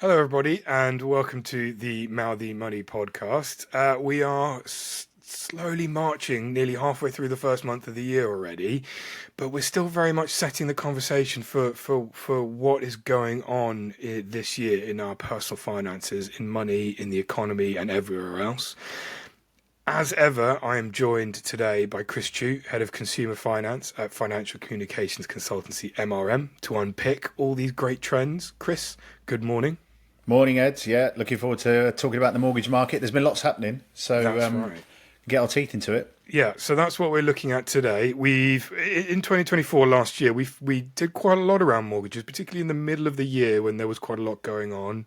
Hello, everybody, and welcome to the Mouthy Money podcast. We are slowly marching nearly halfway through the first month of the year already, but we're still very much setting the conversation for what is going on this year in our personal finances, in money, in the economy, and everywhere else. As ever, I am joined today by Chris Tuite, Head of Consumer Finance at Financial Communications Consultancy MRM, to unpick all these great trends. Chris, good morning. Morning, Ed. Yeah, looking forward to talking about the mortgage market. There's been lots happening, so That's right. get our teeth into it. Yeah, so that's what we're looking at today. We've in 2024 last year we did quite a lot around mortgages, particularly in the middle of the year when there was quite a lot going on,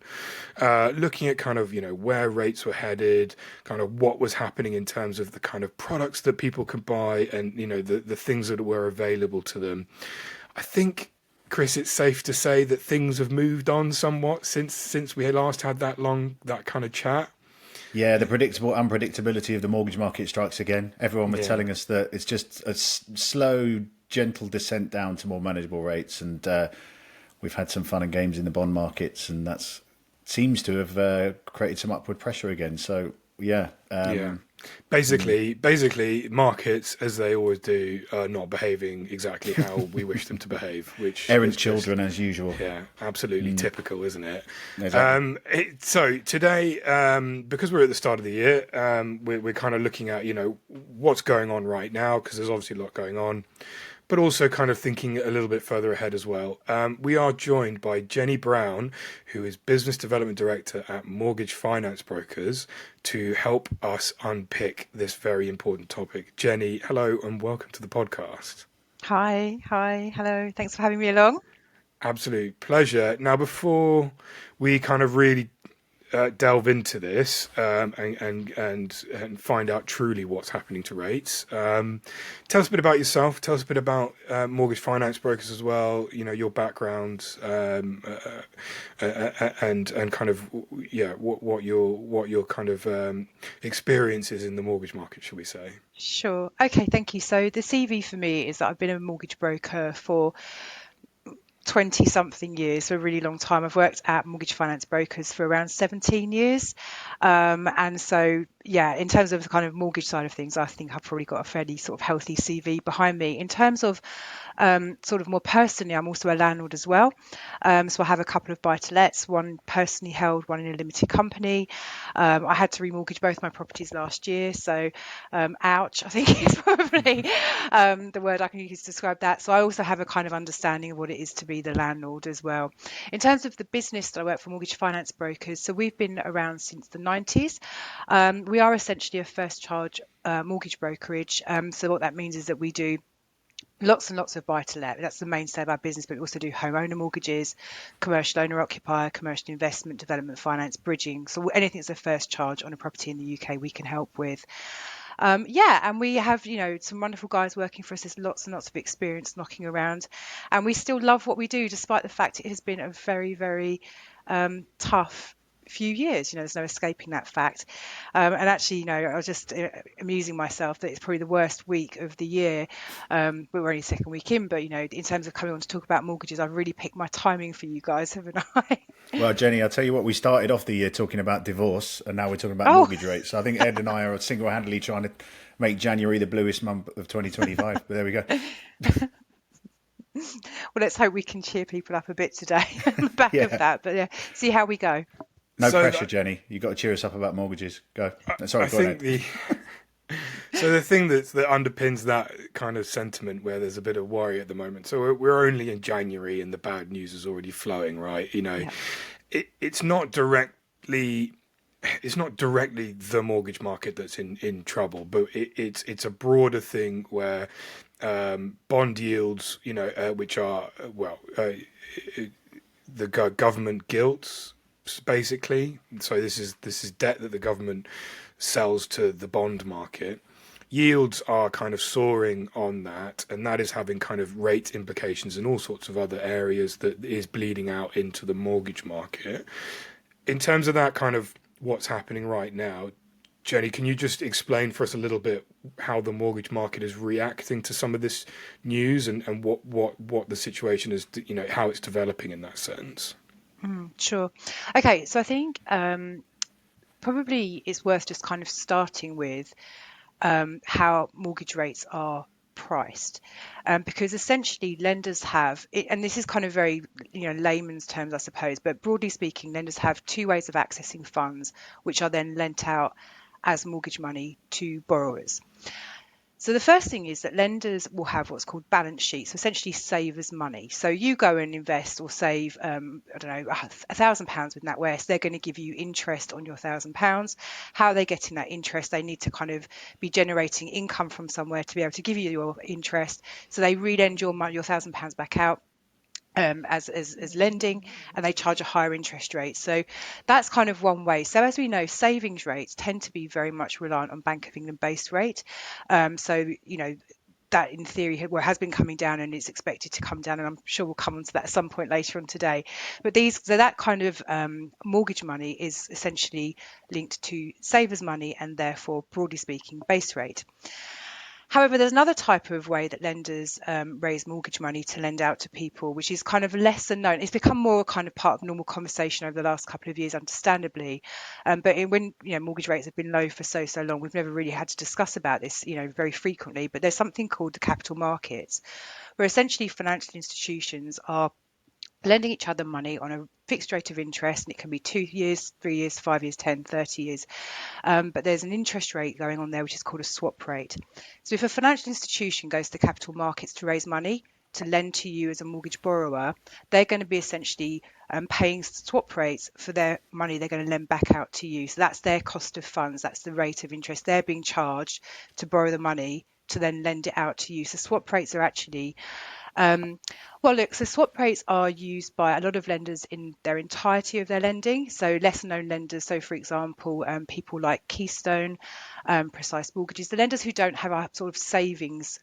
looking at kind of where rates were headed, kind of what was happening in terms of the kind of products that people could buy, and the things that were available to them. I think, Chris, it's safe to say that things have moved on somewhat since we last had that kind of chat. Yeah, the predictable unpredictability of the mortgage market strikes again. Everyone was Yeah. telling us that it's just a slow, gentle descent down to more manageable rates, and we've had some fun and games in the bond markets, and that seems to have created some upward pressure again. So yeah. Basically, markets, as they always do, are not behaving exactly how we wish them to behave. Which Errant is just, children as usual. yeah, absolutely typical, isn't it? Exactly. So today, because we're at the start of the year, we're kind of looking at what's going on right now, because there's obviously a lot going on, but also kind of thinking a little bit further ahead as well. We are joined by Jeni Browne, who is Business Development Director at Mortgage Finance Brokers, to help us unpick this very important topic. Jeni, hello and welcome to the podcast. Hi, hello. Thanks for having me along. Absolute pleasure. Now, before we kind of really delve into this and find out truly what's happening to rates, tell us a bit about yourself. Tell us a bit about mortgage finance brokers as well. Your background and kind of what your kind of experience is in the mortgage market, shall we say? Sure. Okay, thank you. So the CV for me is that I've been a mortgage broker for 20 something years, so a really long time. I've worked at mortgage finance brokers for around 17 years. And so, yeah, in terms of the kind of mortgage side of things, I think I've probably got a fairly sort of healthy CV behind me. In terms of sort of more personally, I'm also a landlord as well. So I have a couple of buy-to-lets, one personally held, one in a limited company. I had to remortgage both my properties last year. So ouch, I think is probably the word I can use to describe that. So I also have a kind of understanding of what it is to be the landlord as well. In terms of the business that I work for, mortgage finance brokers, so we've been around since the 90s. We are essentially a first charge mortgage brokerage. So what that means is that we do lots and lots of buy-to-let. That's the mainstay of our business, but we also do homeowner mortgages, commercial owner-occupier, commercial investment, development finance, bridging. So anything that's a first charge on a property in the UK, we can help with. And we have, some wonderful guys working for us. There's lots and lots of experience knocking around, and we still love what we do, despite the fact it has been a very, very tough few years. There's no escaping that fact. And actually, I was just amusing myself that it's probably the worst week of the year. But we're only second week in, but in terms of coming on to talk about mortgages, I've really picked my timing for you guys, haven't I? Well, Jeni, I'll tell you what, we started off the year talking about divorce, and now we're talking about mortgage rates. So I think Ed and I are single-handedly trying to make January the bluest month of 2025. But there we go. Well, let's hope we can cheer people up a bit today on the back of that. But yeah, see how we go. No pressure, Jeni. You've got to cheer us up about mortgages. Go. Sorry, go ahead. So the thing that underpins that kind of sentiment, where there's a bit of worry at the moment. So we're only in January, and the bad news is already flowing, right? It's not directly the mortgage market that's in trouble, but it's a broader thing where bond yields, which are the government gilts, basically. So this is debt that the government sells to the bond market. Yields are kind of soaring on that, and that is having kind of rate implications in all sorts of other areas that is bleeding out into the mortgage market. In terms of that kind of what's happening right now, Jeni, can you just explain for us a little bit how the mortgage market is reacting to some of this news and what the situation is, how it's developing in that sense? Sure. Okay, so I think probably it's worth just kind of starting with how mortgage rates are priced, because essentially lenders have, and this is kind of very, layman's terms, I suppose, but broadly speaking, lenders have two ways of accessing funds, which are then lent out as mortgage money to borrowers. So the first thing is that lenders will have what's called balance sheets, so essentially savers money. So you go and invest or save, I don't know, £1,000 with NatWest. They're going to give you interest on your £1,000. How are they getting that interest? They need to kind of be generating income from somewhere to be able to give you your interest. So they re-lend your money, your £1,000 back out. As lending, and they charge a higher interest rate. So that's kind of one way. So as we know, savings rates tend to be very much reliant on Bank of England base rate. So that in theory has been coming down, and it's expected to come down, and I'm sure we'll come on to that at some point later on today. But so that kind of mortgage money is essentially linked to savers money, and therefore, broadly speaking, base rate. However, there's another type of way that lenders raise mortgage money to lend out to people, which is kind of lesser known. It's become more kind of part of normal conversation over the last couple of years, understandably. When mortgage rates have been low for so long, we've never really had to discuss about this, very frequently. But there's something called the capital markets, where essentially financial institutions are lending each other money on a fixed rate of interest, and it can be 2 years, 3 years, 5 years, 10, 30 years. But there's an interest rate going on there, which is called a swap rate. So if a financial institution goes to the capital markets to raise money to lend to you as a mortgage borrower, they're going to be essentially paying swap rates for their money they're going to lend back out to you. So that's their cost of funds. That's the rate of interest they're being charged to borrow the money to then lend it out to you. So swap rates are actually so swap rates are used by a lot of lenders in their entirety of their lending. So lesser known lenders, so for example, people like Keystone, Precise Mortgages, the lenders who don't have a sort of savings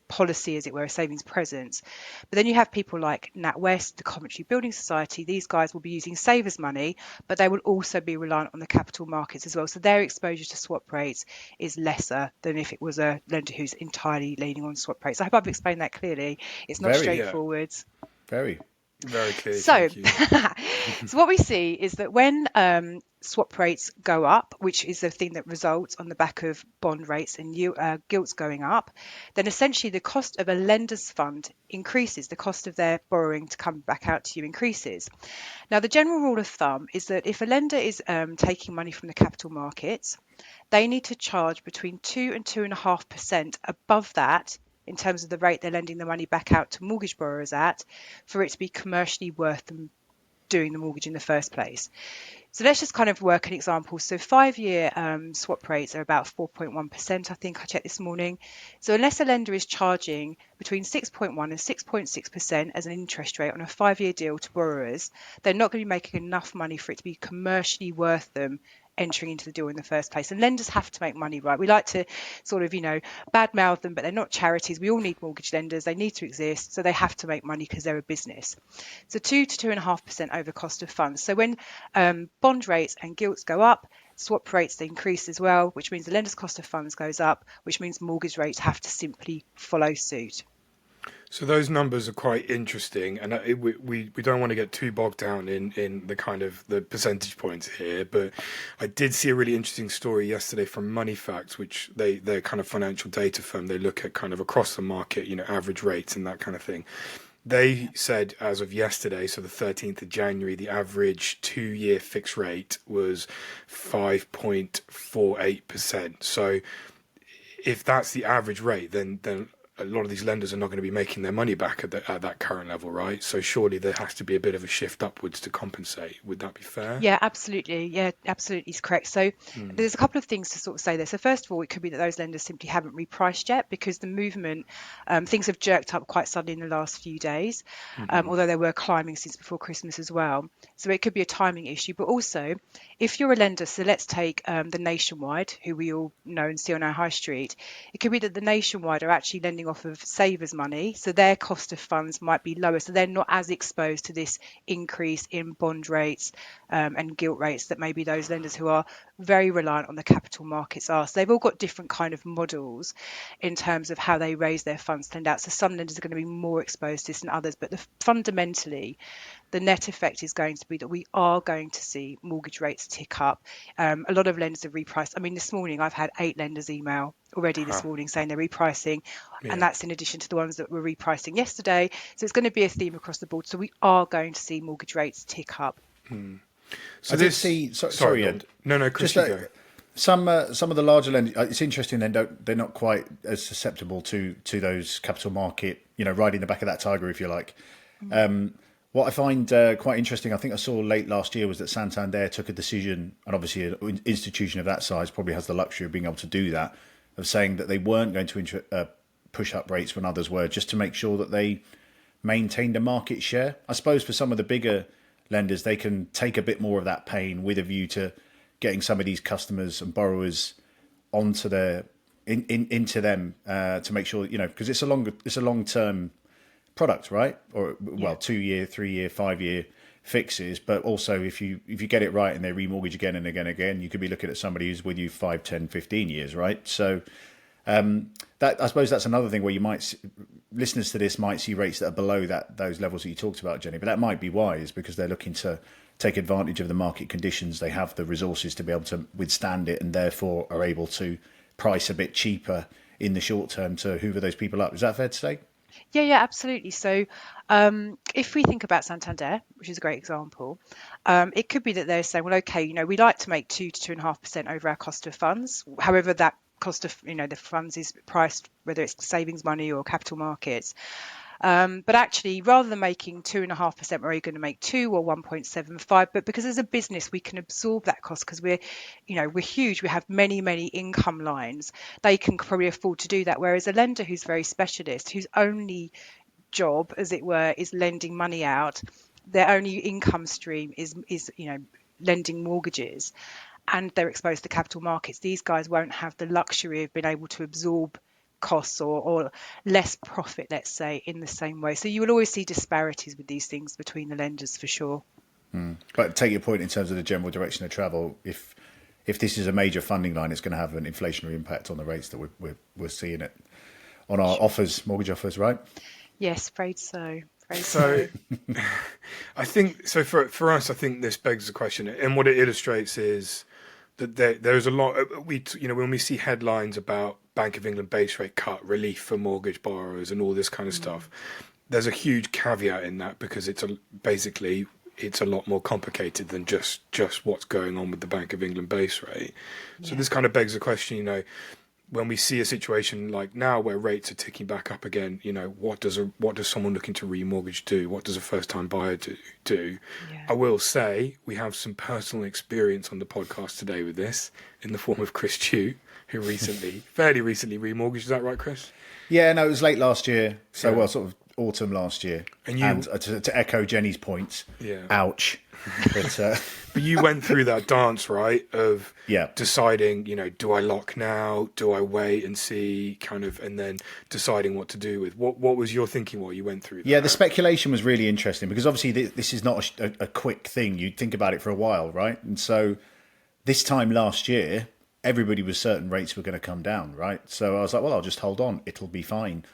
policy, as it were, a savings presence. But then you have people like NatWest, the Coventry Building Society. These guys will be using savers money, but they will also be reliant on the capital markets as well. So their exposure to swap rates is lesser than if it was a lender who's entirely leaning on swap rates. I hope I've explained that clearly. It's not Very, Yeah, straightforward. very. very clear. So, Thank you. so what we see is that when swap rates go up, which is the thing that results on the back of bond rates and gilts going up, then essentially the cost of a lender's fund increases. The cost of their borrowing to come back out to you increases. Now, the general rule of thumb is that if a lender is taking money from the capital markets, they need to charge between 2 and 2.5% above that in terms of the rate they're lending the money back out to mortgage borrowers at, for it to be commercially worth them doing the mortgage in the first place. So let's just kind of work an example. So 5-year swap rates are about 4.1%, I think I checked this morning. So unless a lender is charging between 6.1 and 6.6% as an interest rate on a 5-year deal to borrowers, they're not going to be making enough money for it to be commercially worth them entering into the deal in the first place. And lenders have to make money, right? We like to sort of, badmouth them, but they're not charities. We all need mortgage lenders. They need to exist. So they have to make money because they're a business. So 2 to 2.5% over cost of funds. So when bond rates and gilts go up, swap rates they increase as well, which means the lender's cost of funds goes up, which means mortgage rates have to simply follow suit. So those numbers are quite interesting, and we don't want to get too bogged down in the kind of the percentage points here. But I did see a really interesting story yesterday from Money Facts, which they're kind of financial data firm. They look at kind of across the market, average rates and that kind of thing. They said as of yesterday, so the 13th of January, the average 2-year fixed rate was 5.48%. So if that's the average rate, then a lot of these lenders are not going to be making their money back at that current level, right? So surely there has to be a bit of a shift upwards to compensate. Would that be fair? Yeah, absolutely. Yeah, absolutely is correct. So there's a couple of things to sort of say there. So first of all, it could be that those lenders simply haven't repriced yet because the movement, things have jerked up quite suddenly in the last few days, although they were climbing since before Christmas as well. So it could be a timing issue. But also, if you're a lender, so let's take the Nationwide, who we all know and see on our high street, it could be that the Nationwide are actually lending off of savers money. So their cost of funds might be lower. So they're not as exposed to this increase in bond rates and gilt rates that maybe those lenders who are very reliant on the capital markets are. So they've all got different kind of models in terms of how they raise their funds to lend out. So some lenders are going to be more exposed to this than others, but fundamentally, the net effect is going to be that we are going to see mortgage rates tick up. A lot of lenders have repriced. I mean, this morning I've had 8 lenders email already this morning saying they're repricing, and that's in addition to the ones that were repricing yesterday. So it's going to be a theme across the board. So we are going to see mortgage rates tick up. So I did see. Sorry, Ed. No, Chris, you go. Some of the larger lenders. It's interesting. They're not quite as susceptible to those capital market. Riding the back of that tiger, if you like. What I find quite interesting, I think I saw late last year, was that Santander took a decision, and obviously an institution of that size probably has the luxury of being able to do that, of saying that they weren't going to push up rates when others were, just to make sure that they maintained a market share. I suppose for some of the bigger lenders, they can take a bit more of that pain with a view to getting some of these customers and borrowers onto into them to make sure, because it's a long term product, right? Or 2 year, 3 year, 5 year fixes. But also if you get it right and they remortgage again and again and again, you could be looking at somebody who's with you 5, 10, 15 years, right? So that, I suppose that's another thing where you might, listeners to this might see rates that are below those levels that you talked about, Jenny, but that might be wise because they're looking to take advantage of the market conditions. They have the resources to be able to withstand it and therefore are able to price a bit cheaper in the short term to hoover those people up. Is that fair to say? Yeah, absolutely. So if we think about Santander, which is a great example, it could be that they're saying, well, okay, we like to make 2 to 2.5% over our cost of funds. However, that cost of, the funds is priced, whether it's savings money or capital markets. But actually, rather than making 2.5%, we're going to make 2 or 1.75. But because as a business, we can absorb that cost because we're huge. We have many, many income lines. They can probably afford to do that. Whereas a lender who's very specialist, whose only job, as it were, is lending money out, their only income stream is lending mortgages, and they're exposed to capital markets. These guys won't have the luxury of being able to absorb costs or less profit, let's say, in the same way. So you will always see disparities with these things between the lenders for sure. But take your point in terms of the general direction of travel. If this is a major funding line, it's going to have an inflationary impact on the rates that we're seeing it on our offers, mortgage offers, right? Yes, afraid so. So I think so for us, I think this begs the question, and what it illustrates is that there's a lot. When we see headlines about Bank of England base rate cut, relief for mortgage borrowers, and all this kind of stuff, there's a huge caveat in that because it's a lot more complicated than just what's going on with the Bank of England base rate. So this kind of begs the question, when we see a situation like now where rates are ticking back up again, what does someone looking to remortgage do? What does a first-time buyer do? Yeah. I will say we have some personal experience on the podcast today with this in the form of Chris Tuite, who fairly recently remortgaged. Is that right, Chris? Yeah, no, it was late last year. So, well, sort of autumn last year. And to echo Jenny's point, ouch. But you went through that dance, right, of deciding, do I lock now? Do I wait and see, and then deciding what to do with. What was your thinking while you went through that? Yeah, the speculation was really interesting because obviously this is not a quick thing. You'd think about it for a while, right? And so this time last year, everybody was certain rates were going to come down, right? So I was like, well, I'll just hold on. It'll be fine.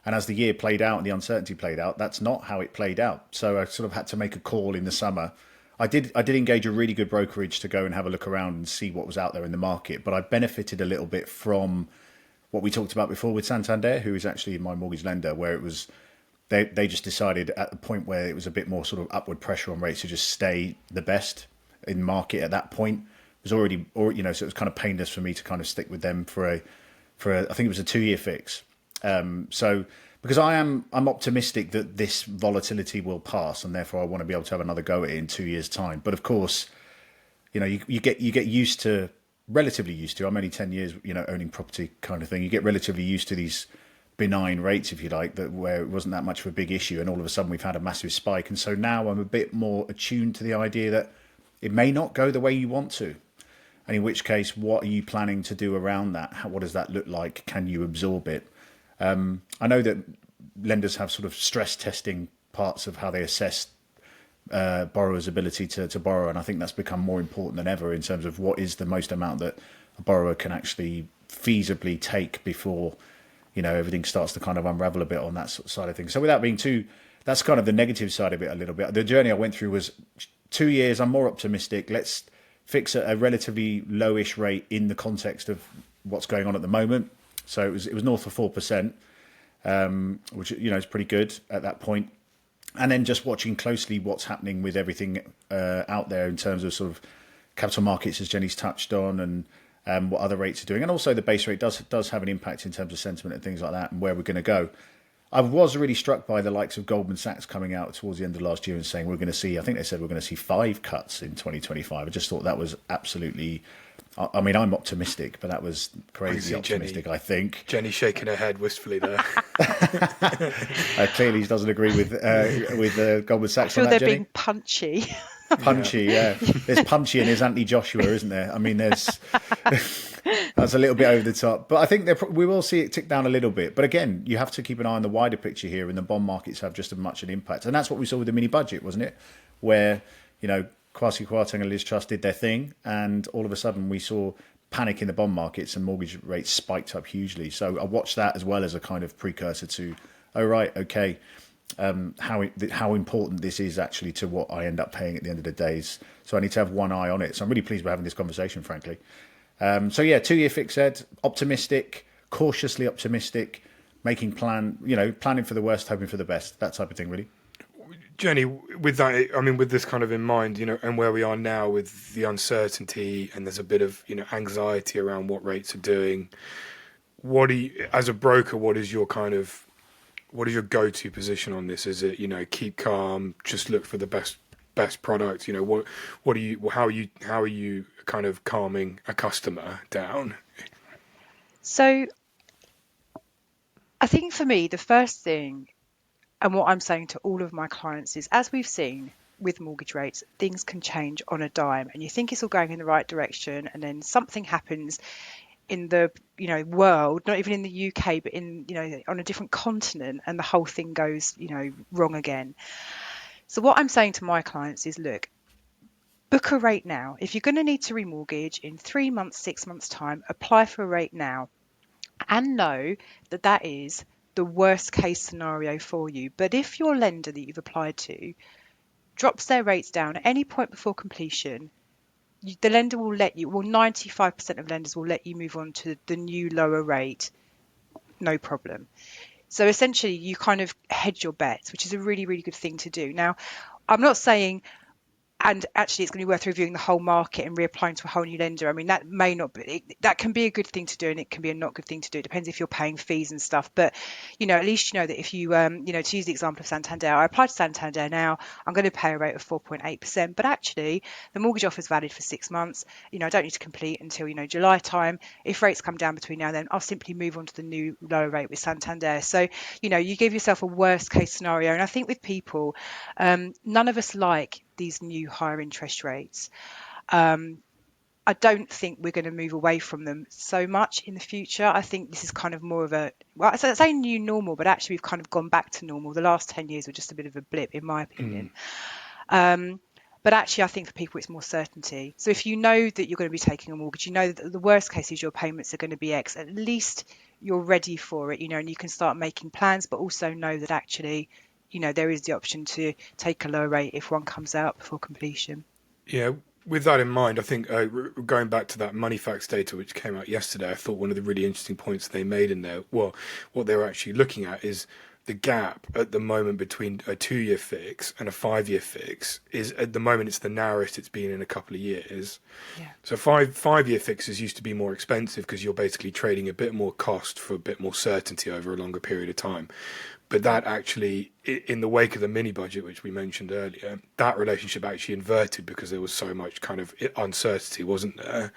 And as the year played out and the uncertainty played out, that's not how it played out. So I sort of had to make a call in the summer. I did engage a really good brokerage to go and have a look around and see what was out there in the market. But I benefited a little bit from what we talked about before with Santander, who is actually my mortgage lender, where it was they just decided at the point where it was a bit more sort of upward pressure on rates to just stay the best in market at that point. It was already, so it was kind of painless for me to kind of stick with them for I think it was a 2-year fix. So because I'm optimistic that this volatility will pass, and therefore I want to be able to have another go at it in 2 years' time. But of course, you get used to, relatively used to. I'm only 10 years, owning property kind of thing. You get relatively used to these benign rates, if you like, where it wasn't that much of a big issue, and all of a sudden we've had a massive spike. And so now I'm a bit more attuned to the idea that it may not go the way you want to. And in which case, what are you planning to do around that? What does that look like? Can you absorb it? I know that lenders have sort of stress testing parts of how they assess borrowers' ability to borrow, and I think that's become more important than ever in terms of what is the most amount that a borrower can actually feasibly take before everything starts to kind of unravel a bit on that sort of side of things. So without being too that's kind of the negative side of it a little bit. The journey I went through was 2 years. I'm more optimistic. Let's fix a relatively lowish rate in the context of what's going on at the moment. So it was north of 4%, which is pretty good at that point. And then just watching closely what's happening with everything out there in terms of sort of capital markets, as Jenny's touched on, and what other rates are doing, and also the base rate does have an impact in terms of sentiment and things like that, and where we're going to go. I was really struck by the likes of Goldman Sachs coming out towards the end of last year and saying we're going to see, I think they said we're going to see 5 cuts in 2025. I just thought that was absolutely, I mean, I'm optimistic, but that was crazy optimistic, I think. Jenny shaking her head wistfully there. Clearly, she doesn't agree with Goldman Sachs. I feel on that, they're Jenny. being punchy. Punchy, yeah. There's Punchy and there's Anthony Joshua, isn't there? I mean, there's that's a little bit over the top. But I think we will see it tick down a little bit. But again, you have to keep an eye on the wider picture here, and the bond markets have just as much an impact. And that's what we saw with the mini budget, wasn't it? Where, Kwasi Kwarteng and Liz Truss did their thing, and all of a sudden we saw panic in the bond markets and mortgage rates spiked up hugely. So I watched that as well as a kind of precursor to, how important this is actually to what I end up paying at the end of the days. So I need to have one eye on it. So I'm really pleased we're having this conversation, frankly. 2-year fixed ed, optimistic, cautiously optimistic, planning for the worst, hoping for the best, that type of thing, really. Jenny, with that, I mean, with this kind of in mind, and where we are now with the uncertainty, and there's a bit of, anxiety around what rates are doing. As a broker, what is your go-to position on this? Is it, keep calm, just look for the best product? How are you kind of calming a customer down? So I think for me, the first thing, and what I'm saying to all of my clients is, as we've seen with mortgage rates, things can change on a dime, and you think it's all going in the right direction, and then something happens in the world, not even in the UK, but in on a different continent, and the whole thing goes wrong again. So what I'm saying to my clients is, look, book a rate now. If you're going to need to remortgage in 3 months, 6 months time, apply for a rate now, and know that that is the worst case scenario for you. But if your lender that you've applied to drops their rates down at any point before completion, the lender will 95% of lenders will let you move on to the new lower rate, no problem. So essentially you kind of hedge your bets, which is a really, really good thing to do. Now, I'm not saying, and actually it's going to be worth reviewing the whole market and reapplying to a whole new lender. I mean, that may not be, that can be a good thing to do, and it can be a not good thing to do. It depends if you're paying fees and stuff. But, at least you know that if you, to use the example of Santander, I applied to Santander now, I'm going to pay a rate of 4.8%, but actually the mortgage offer is valid for 6 months. I don't need to complete until, July time. If rates come down between now and then, I'll simply move on to the new lower rate with Santander. So, you give yourself a worst case scenario. And I think with people, none of us like these new higher interest rates. I don't think we're going to move away from them so much in the future. I think this is kind of more of I say new normal, but actually we've kind of gone back to normal. The last 10 years were just a bit of a blip, in my opinion. But actually, I think for people, it's more certainty. So if you know that you're going to be taking a mortgage, you know that the worst case is your payments are going to be X, at least you're ready for it, and you can start making plans, but also know that actually, there is the option to take a lower rate if one comes out before completion. Yeah, with that in mind, I think going back to that Moneyfacts data which came out yesterday, I thought one of the really interesting points they made in there, well, what they were actually looking at is the gap at the moment between a 2-year fix and a 5-year fix is, at the moment, it's the narrowest it's been in a couple of years. Yeah. So five-year fixes used to be more expensive because you're basically trading a bit more cost for a bit more certainty over a longer period of time. But that actually, in the wake of the mini budget, which we mentioned earlier, that relationship actually inverted because there was so much kind of uncertainty, wasn't there?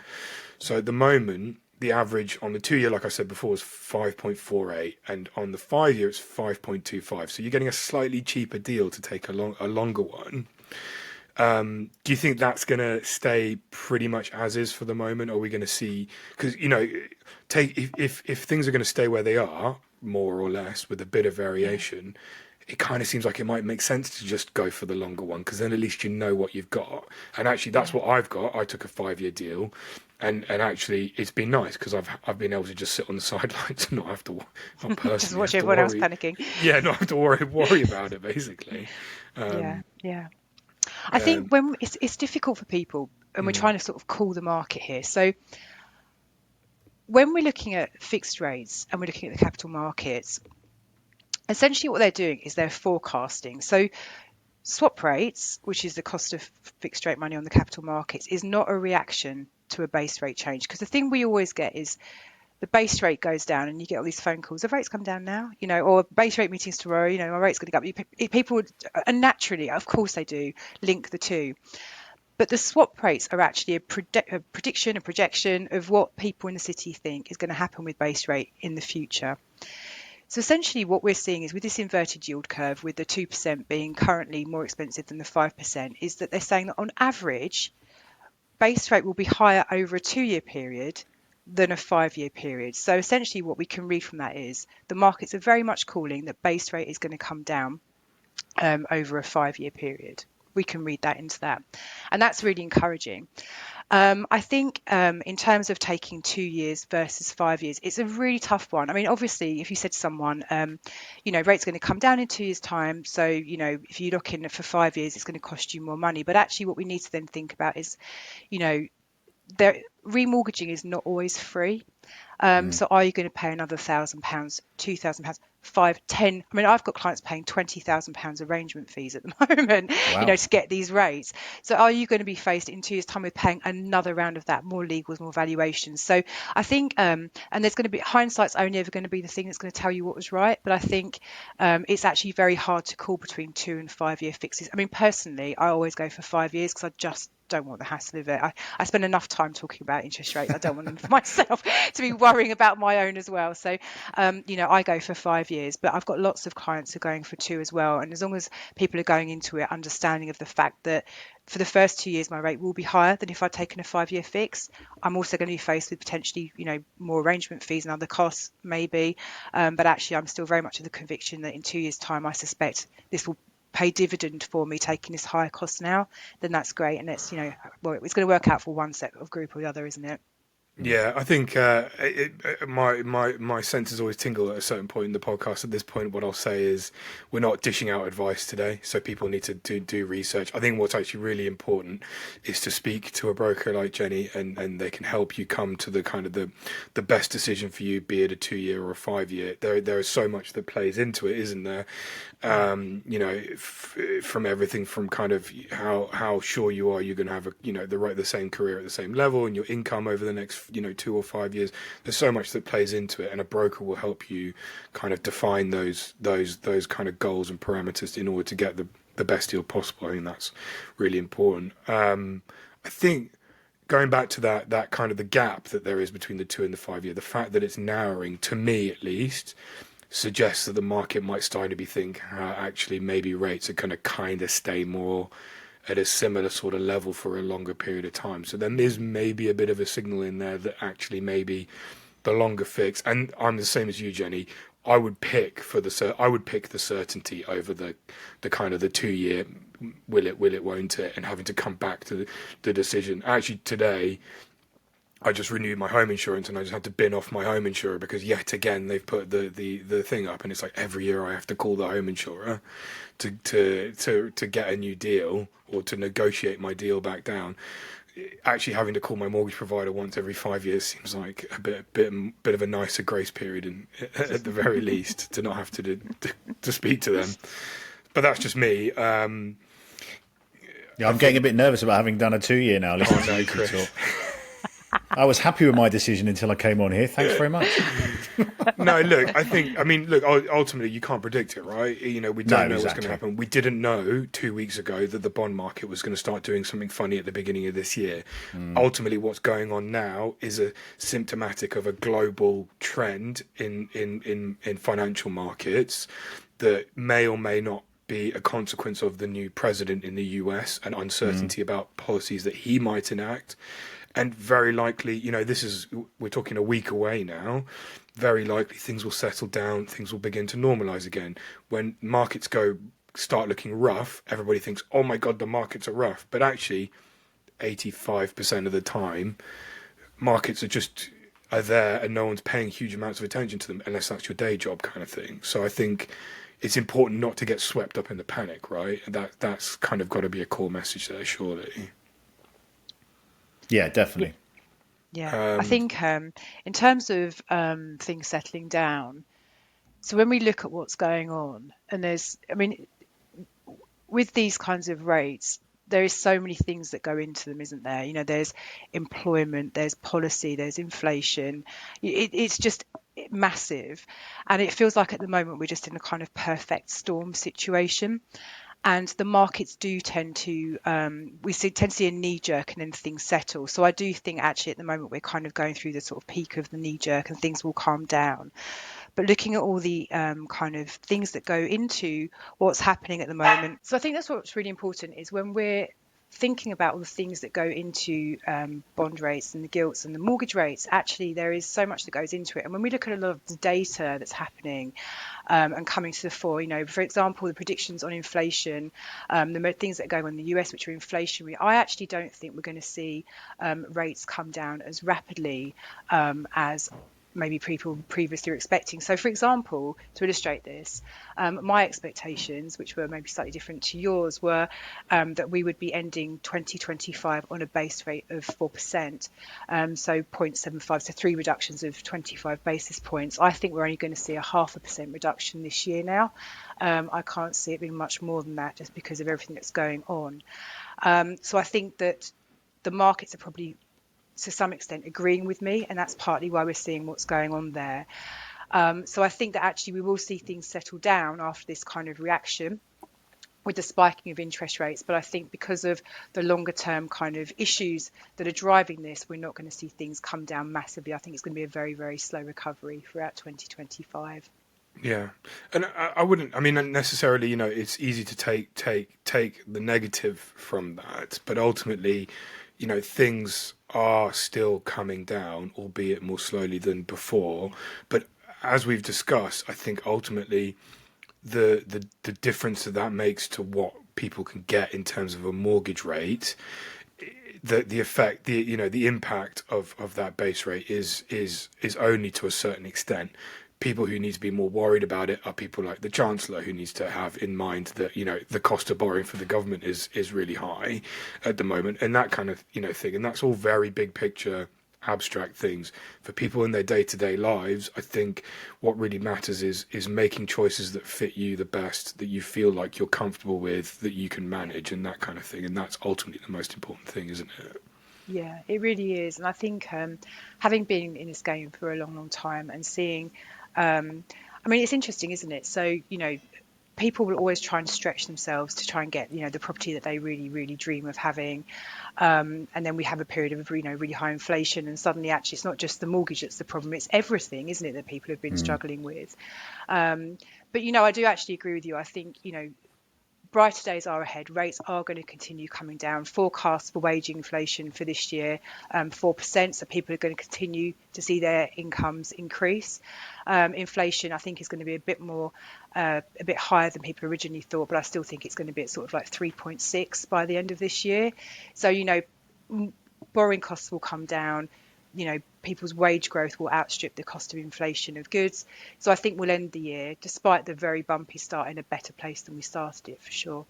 So at the moment, the average on the 2-year, like I said before, is 5.48, and on the 5-year, it's 5.25. So you're getting a slightly cheaper deal to take a longer one. Do you think that's going to stay pretty much as is for the moment? Or are we going to see, because if things are going to stay where they are, more or less, with a bit of variation, it kind of seems like it might make sense to just go for the longer one, because then at least you know what you've got. And actually, that's what I've got. I took a 5-year deal, and actually, it's been nice because I've been able to just sit on the sidelines and not have to, not personally Just watch have to everyone else worry. panicking. Yeah, not have to worry about it basically. Yeah, Um, yeah. I think um, when it's difficult for people, and we're trying to sort of call the market here. So when we're looking at fixed rates and we're looking at the capital markets, essentially what they're doing is they're forecasting. So swap rates, which is the cost of fixed rate money on the capital markets, is not a reaction to a base rate change. Because the thing we always get is the base rate goes down and you get all these phone calls, the rates come down now, or base rate meetings tomorrow, my rate's going to go up. People would, and naturally, of course they do, link the two. But the swap rates are actually a prediction, a projection of what people in the city think is going to happen with base rate in the future. So essentially what we're seeing is with this inverted yield curve, with the 2% being currently more expensive than the 5%, is that they're saying that on average, base rate will be higher over a 2-year period than a 5-year period. So essentially what we can read from that is the markets are very much calling that base rate is going to come down over a 5-year period. We can read that into that. And that's really encouraging. I think in terms of taking 2 years versus 5 years, it's a really tough one. I mean, obviously, if you said to someone, rates are going to come down in 2 years' time, so, if you look in for 5 years, it's going to cost you more money. But actually, what we need to then think about is, remortgaging is not always free. So are you going to pay another £1,000, £2,000, 5, 10? I mean, I've got clients paying £20,000 arrangement fees at the moment, Wow. to get these rates. So are you going to be faced in 2 years' time with paying another round of that, more legals, more valuations? So I think, and there's going to be, hindsight's only ever going to be the thing that's going to tell you what was right. But I think it's actually very hard to call between 2 and 5 year fixes. I mean, personally, I always go for 5 years because I just don't want the hassle of it. I spend enough time talking about interest rates. I don't want them for myself to be worrying about my own as well. So, I go for 5 years, but I've got lots of clients who are going for 2 as well. And as long as people are going into it understanding of the fact that for the first 2 years, my rate will be higher than if I'd taken a 5-year fix. I'm also going to be faced with potentially, more arrangement fees and other costs, maybe. But actually, I'm still very much of the conviction that in 2 years' time, I suspect this will pay dividend for me taking this higher cost now. Then that's great. And it's, it's going to work out for one set of group or the other, isn't it? Yeah, I think my senses always tingle at a certain point in the podcast. At this point, what I'll say is we're not dishing out advice today, so people need to do research. I think what's actually really important is to speak to a broker like Jeni, and they can help you come to the kind of the best decision for you, be it a 2-year or a 5-year. There is so much that plays into it, isn't there? From everything from kind of how sure you are you're going to have the same career at the same level and your income over the next 2 or 5 years. There's so much that plays into it, and a broker will help you kind of define those kind of goals and parameters in order to get the best deal possible. I think that's really important. I think going back to that kind of the gap that there is between the 2 and the 5-year, the fact that it's narrowing, to me at least, suggests that the market might start to be thinking actually maybe rates are going to kind of stay more at a similar sort of level for a longer period of time. So then there's maybe a bit of a signal in there that actually maybe the longer fix, and I'm the same as you, Jeni, I would pick the certainty over the kind of the 2-year will it won't it, and having to come back to the decision. Actually today I just renewed my home insurance, and I just had to bin off my home insurer because yet again they've put the thing up, and it's like every year I have to call the home insurer to get a new deal or to negotiate my deal back down. Actually, having to call my mortgage provider once every 5 years seems like a bit of a nicer grace period, at the very least, to not have to speak to them. But that's just me. Yeah, I'm getting a bit nervous about having done a 2-year now. Listening to you Chris. talk. I was happy with my decision until I came on here. Thanks very much. No, look, ultimately you can't predict it, right? We don't know what's going to happen. We didn't know 2 weeks ago that the bond market was going to start doing something funny at the beginning of this year. Ultimately, what's going on now is a symptomatic of a global trend in financial markets that may or may not be a consequence of the new president in the US and uncertainty about policies that he might enact. And very likely, we're talking a week away now. very likely things will settle down, things will begin to normalize again. When markets start looking rough, everybody thinks, oh my God, the markets are rough. But actually, 85% of the time, markets are there and no one's paying huge amounts of attention to them unless that's your day job kind of thing. So I think it's important not to get swept up in the panic, right? That's kind of got to be a core message there, surely. Yeah, definitely. Yeah, I think in terms of things settling down, so when we look at what's going on, and I mean, with these kinds of rates, there is so many things that go into them, isn't there? You know, there's employment, there's policy, there's inflation. It's just massive, and it feels like at the moment we're just in a kind of perfect storm situation. And the markets do tend to tend to see a knee jerk and then things settle. So I do think actually at the moment we're kind of going through the sort of peak of the knee jerk and things will calm down. But looking at all the kind of things that go into what's happening at the moment. So I think that's what's really important is when we're thinking about all the things that go into bond rates and the gilts and the mortgage rates, actually there is so much that goes into it. And when we look at a lot of the data that's happening and coming to the fore, you know, for example, the predictions on inflation, the things that are going on in the US, which are inflationary, I actually don't think we're going to see rates come down as rapidly as maybe people previously were expecting. So, for example, to illustrate this, my expectations, which were maybe slightly different to yours, were that we would be ending 2025 on a base rate of 4%, so 0.75, so 3 reductions of 25 basis points. I think we're only going to see a 0.5% reduction this year now. I can't see it being much more than that just because of everything that's going on. So I think that the markets are probably to some extent agreeing with me, and that's partly why we're seeing what's going on there. So I think that actually we will see things settle down after this kind of reaction with the spiking of interest rates. But I think because of the longer term kind of issues that are driving this, we're not going to see things come down massively. I think it's going to be a very, very slow recovery throughout 2025. Yeah, and I wouldn't. I mean, necessarily, you know, it's easy to take the negative from that, but ultimately, you know, things are still coming down, albeit more slowly than before. But as we've discussed, I think ultimately the difference that makes to what people can get in terms of a mortgage rate, the effect, the impact of that base rate is only to a certain extent. People who need to be more worried about it are people like the Chancellor, who needs to have in mind that, you know, the cost of borrowing for the government is really high at the moment, and that kind of, you know, thing. And that's all very big picture, abstract things. For people in their day-to-day lives, I think what really matters is making choices that fit you the best, that you feel like you're comfortable with, that you can manage, and that kind of thing. And that's ultimately the most important thing, isn't it? Yeah, it really is. And I think having been in this game for a long, long time and seeing, I mean, it's interesting, isn't it? So, you know, people will always try and stretch themselves to try and get, you know, the property that they really, really dream of having. And then we have a period of, you know, really high inflation. And suddenly, actually, it's not just the mortgage that's the problem. It's everything, isn't it, that people have been struggling with. But, you know, I do actually agree with you. I think, you know, brighter days are ahead. Rates are going to continue coming down. Forecasts for wage inflation for this year, 4%. So people are going to continue to see their incomes increase. Inflation, I think, is going to be a bit higher than people originally thought, but I still think it's going to be at sort of like 3.6 by the end of this year. So, you know, borrowing costs will come down. You know, people's wage growth will outstrip the cost of inflation of goods. So I think we'll end the year, despite the very bumpy start, in a better place than we started it, for sure.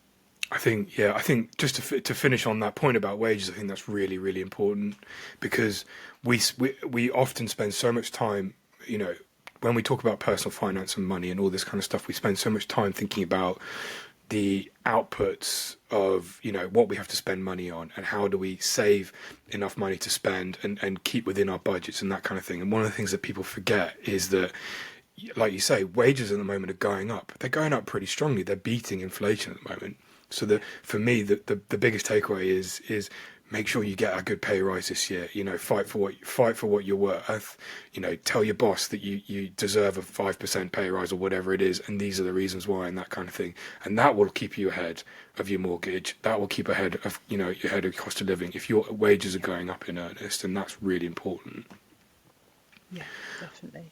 I think just to finish on that point about wages, I think that's really, really important, because we often spend so much time, you know, when we talk about personal finance and money and all this kind of stuff, we spend so much time thinking about the outputs of, you know, what we have to spend money on and how do we save enough money to spend and keep within our budgets and that kind of thing. And one of the things that people forget is that, like you say, wages at the moment are going up. They're going up pretty strongly. They're beating inflation at the moment. So for me, the biggest takeaway is make sure you get a good pay rise this year. You know, fight for what you're worth. You know, tell your boss that you deserve a 5% pay rise or whatever it is, and these are the reasons why, and that kind of thing. And that will keep you ahead of your mortgage. That will keep ahead of, you know, ahead of cost of living if your wages are going up in earnest, and that's really important. Yeah, definitely.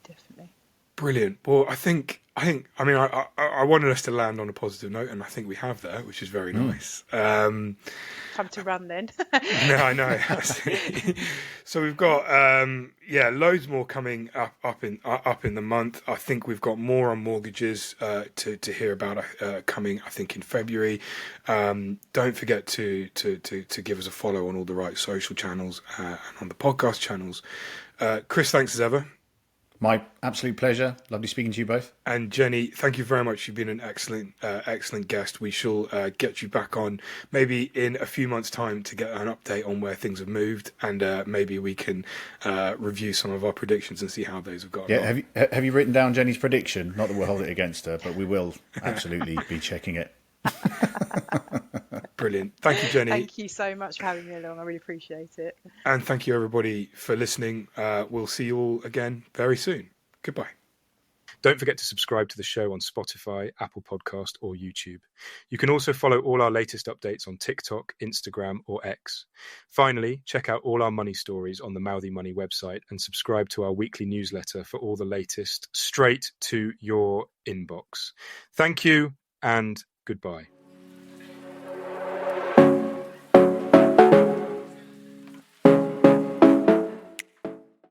Brilliant. Well, I mean, I wanted us to land on a positive note, and I think we have there, which is very nice. Time to run then. No, I know. So we've got loads more coming up in the month. I think we've got more on mortgages to hear about coming. I think in February. Don't forget to give us a follow on all the right social channels and on the podcast channels. Chris, thanks as ever. My absolute pleasure. Lovely speaking to you both. And Jenny, thank you very much. You've been an excellent guest. We shall get you back on maybe in a few months' time to get an update on where things have moved, and maybe we can review some of our predictions and see how those have gone. Yeah, have you written down Jenny's prediction? Not that we'll hold it against her, but we will absolutely be checking it. Brilliant. Thank you, Jenny. Thank you so much for having me along. I really appreciate it. And thank you, everybody, for listening. We'll see you all again very soon. Goodbye. Don't forget to subscribe to the show on Spotify, Apple Podcast, or YouTube. You can also follow all our latest updates on TikTok, Instagram, or X. Finally, check out all our money stories on the Mouthy Money website and subscribe to our weekly newsletter for all the latest straight to your inbox. Thank you and goodbye.